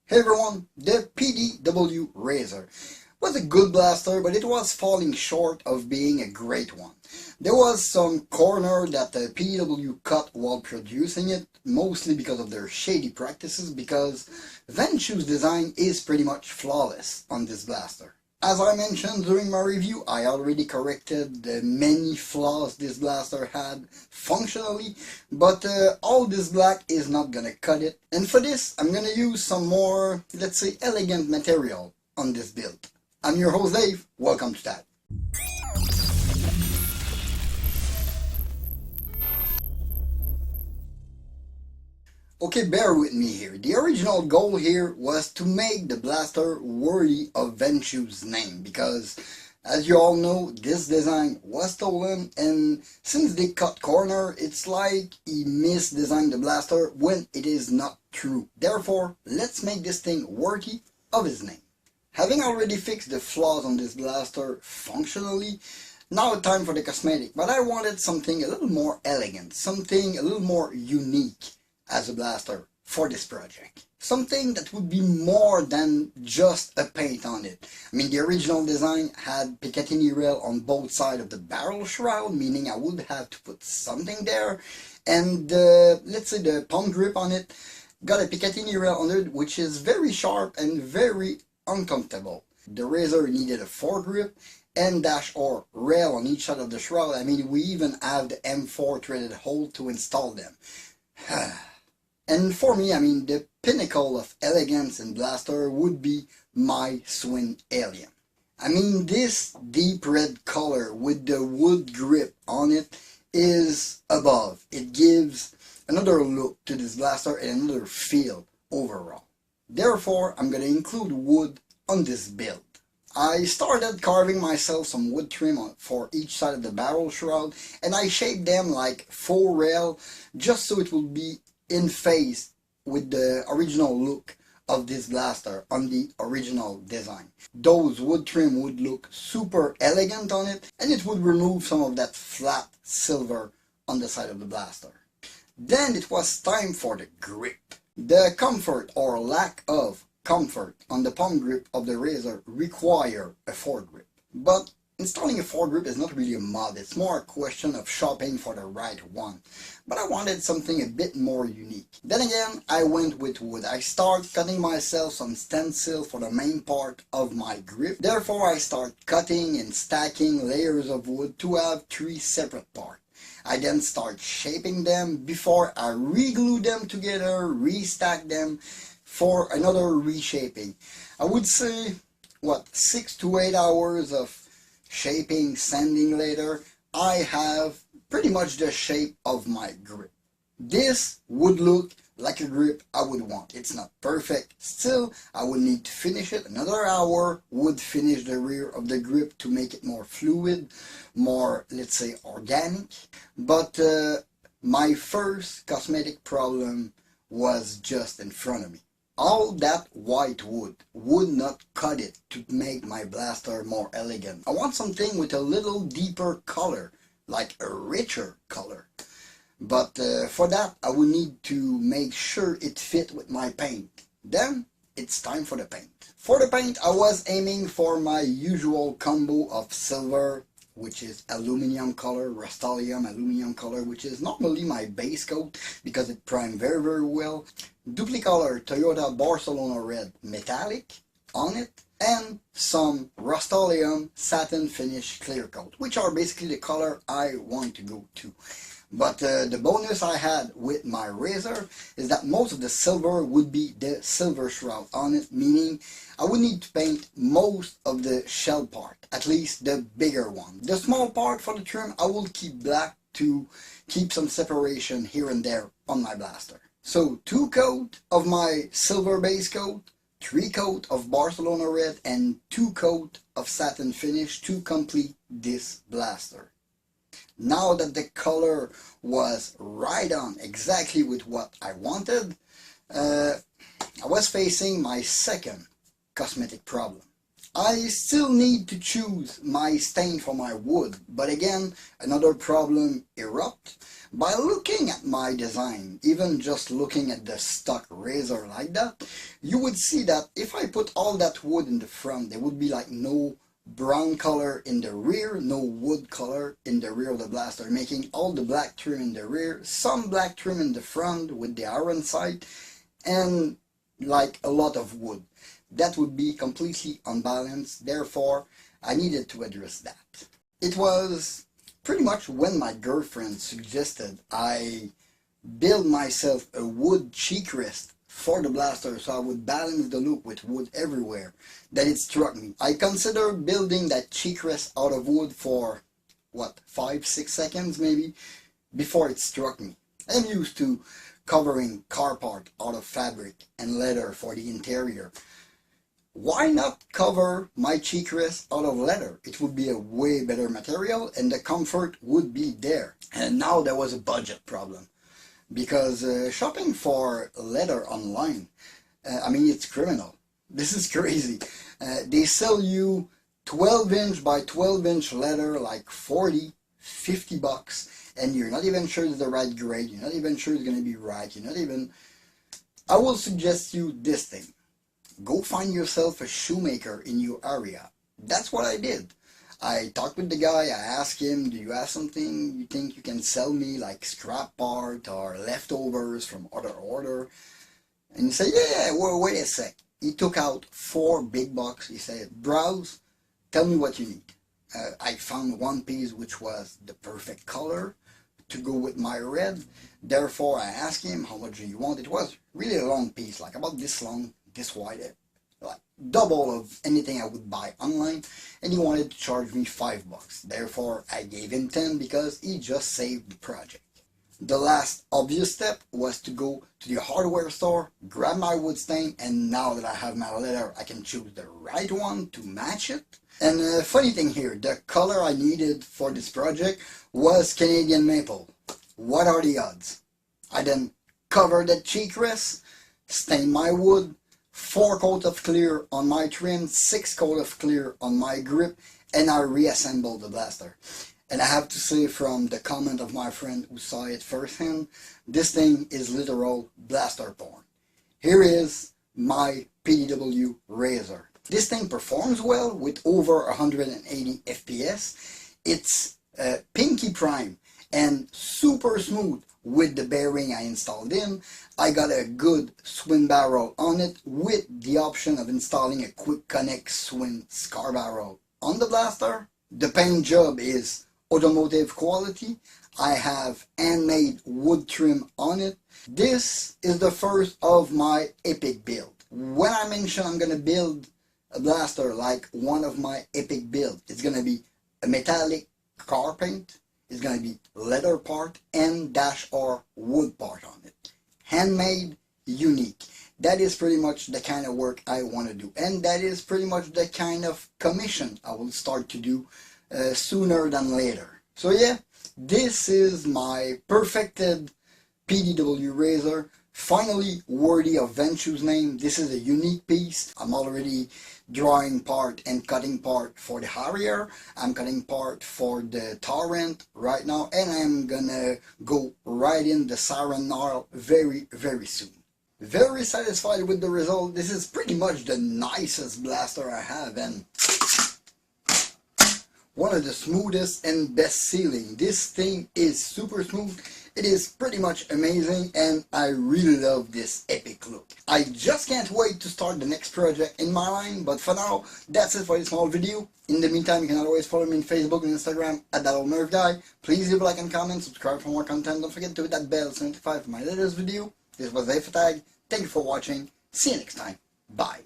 Hey everyone, the PDW Razor was a good blaster, but it was falling short of being a great one. There was some corner that the PDW cut while producing it, mostly because of their shady practices, because Ventu's design is pretty much flawless on this blaster. As I mentioned during my review, I already corrected the many flaws this blaster had functionally, but all this black is not gonna cut it. And for this, I'm gonna use some more, let's say, elegant material on this build. I'm your host Dave, welcome to that. Okay, bear with me here. The original goal here was to make the blaster worthy of Ventu's name because, as you all know, this design was stolen, and since they cut corner, it's like he misdesigned the blaster when it is not true. Therefore, let's make this thing worthy of his name. Having already fixed the flaws on this blaster functionally, now time for the cosmetic, but I wanted something a little more elegant, something a little more unique as a blaster for this project. Something that would be more than just a paint on it. I mean, the original design had Picatinny rail on both sides of the barrel shroud, meaning I would have to put something there, and let's say the palm grip on it got a Picatinny rail under it, which is very sharp and very uncomfortable. The Razor needed a foregrip and dash or rail on each side of the shroud. I mean, we even have the M4 threaded hole to install them. And for me, I mean, the pinnacle of elegance in blaster would be my SWIN Alien. I mean, this deep red color with the wood grip on it is above. It gives another look to this blaster and another feel overall. Therefore, I'm going to include wood on this build. I started carving myself some wood trim for each side of the barrel shroud, and I shaped them like faux rail just so it will be in phase with the original look of this blaster on the original design. Those wood trim would look super elegant on it, and it would remove some of that flat silver on the side of the blaster. Then it was time for the grip. The comfort or lack of comfort on the palm grip of the Razor require a foregrip. But installing a foregrip is not really a mod, it's more a question of shopping for the right one. But I wanted something a bit more unique. Then again, I went with wood. I start cutting myself some stencil for the main part of my grip. Therefore, I start cutting and stacking layers of wood to have 3 separate parts. I then start shaping them before I re-glue them together, restack them for another reshaping. I would say, 6 to 8 hours of shaping, sanding later, I have pretty much the shape of my grip. This would look like a grip I would want. It's not perfect. Still, I would need to finish it. Another hour would finish the rear of the grip to make it more fluid, more, let's say, organic. But my first cosmetic problem was just in front of me. All that white wood would not cut it to make my blaster more elegant. I want something with a little deeper color, like a richer color. But for that, I would need to make sure it fit with my paint. Then, it's time for the paint. For the paint, I was aiming for my usual combo of silver, which is aluminum color, Rust-Oleum aluminum color, which is normally my base coat because it primed very, very well. Duplicolor Toyota Barcelona red metallic on it, and some Rust-Oleum satin finish clear coat, which are basically the color I want to go to. But the bonus I had with my Razor is that most of the silver would be the silver shroud on it, meaning I would need to paint most of the shell part, at least the bigger one. The small part for the trim I will keep black to keep some separation here and there on my blaster. So 2 coat of my silver base coat, 3 coat of Barcelona red, and 2 coat of satin finish to complete this blaster. Now that the color was right on exactly with what I wanted, I was facing my second cosmetic problem. I still need to choose my stain for my wood, but again, another problem erupts. By looking at my design, even just looking at the stock razor like that, you would see that if I put all that wood in the front, there would be like no brown color in the rear, no wood color in the rear of the blaster, making all the black trim in the rear, some black trim in the front with the iron sight, and like a lot of wood. That would be completely unbalanced, therefore I needed to address that. It was pretty much when my girlfriend suggested I build myself a wood cheek rest for the blaster so I would balance the look with wood everywhere that it struck me. I considered building that cheek rest out of wood for, what, 5-6 seconds maybe, before it struck me. I'm used to covering car part out of fabric and leather for the interior. Why not cover my cheek rest out of leather? It would be a way better material and the comfort would be there. And now there was a budget problem. Because shopping for leather online, I mean, it's criminal. This is crazy. They sell you 12-inch by 12-inch leather like 40-50 bucks, and you're not even sure it's the right grade, you're not even sure it's going to be right, you're not even... I will suggest you this thing. Go find yourself a shoemaker in your area. That's what I did. I talked with the guy, I asked him, do you have something you think you can sell me, like scrap part or leftovers from other order? And he said, yeah, well, wait a sec. He took out 4 big boxes. He said, browse, tell me what you need. I found one piece which was the perfect color to go with my red. Therefore, I asked him, how much do you want? It was really a long piece, like about this long, this wide, like double of anything I would buy online, and he wanted to charge me $5. Therefore, I gave him 10 because he just saved the project. The last obvious step was to go to the hardware store, grab my wood stain, and now that I have my leather, I can choose the right one to match it. And a funny thing here, the color I needed for this project was Canadian maple. What are the odds? I then covered the cheek rest, stained my wood, 4 coats of clear on my trim, 6 coats of clear on my grip, and I reassembled the blaster. And I have to say, from the comment of my friend who saw it firsthand, this thing is literal blaster porn. Here is my PDW Razor. This thing performs well with over 180 FPS. It's pinky prime and super smooth with the bearing I installed in. I got a good SWIN barrel on it with the option of installing a quick connect SWIN scar barrel on the blaster. The paint job is Automotive quality. I have handmade wood trim on it. This is the first of my epic build. When I mention I'm gonna build a blaster like one of my epic builds, it's gonna be a metallic car paint, it's gonna be leather part and -R wood part on it. Handmade, unique. That is pretty much the kind of work I want to do, and that is pretty much the kind of commission I will start to do sooner than later. So yeah, this is my perfected PDW Razor, finally worthy of Ventu's name. This is a unique piece. I'm already drawing part and cutting part for the Harrier. I'm cutting part for the Torrent right now, and I'm gonna go right in the Siren Gnarl very, very soon. Very satisfied with the result. This is pretty much the nicest blaster I have, and one of the smoothest and best sealing. This thing is super smooth. It is pretty much amazing, and I really love this epic look. I just can't wait to start the next project in my line, but for now, that's it for this small video. In the meantime, you can always follow me on Facebook and Instagram at @thatoldnerfguy. Please leave a like and comment, subscribe for more content. Don't forget to hit that bell to notify for my latest video. This was Afatag. Thank you for watching. See you next time. Bye.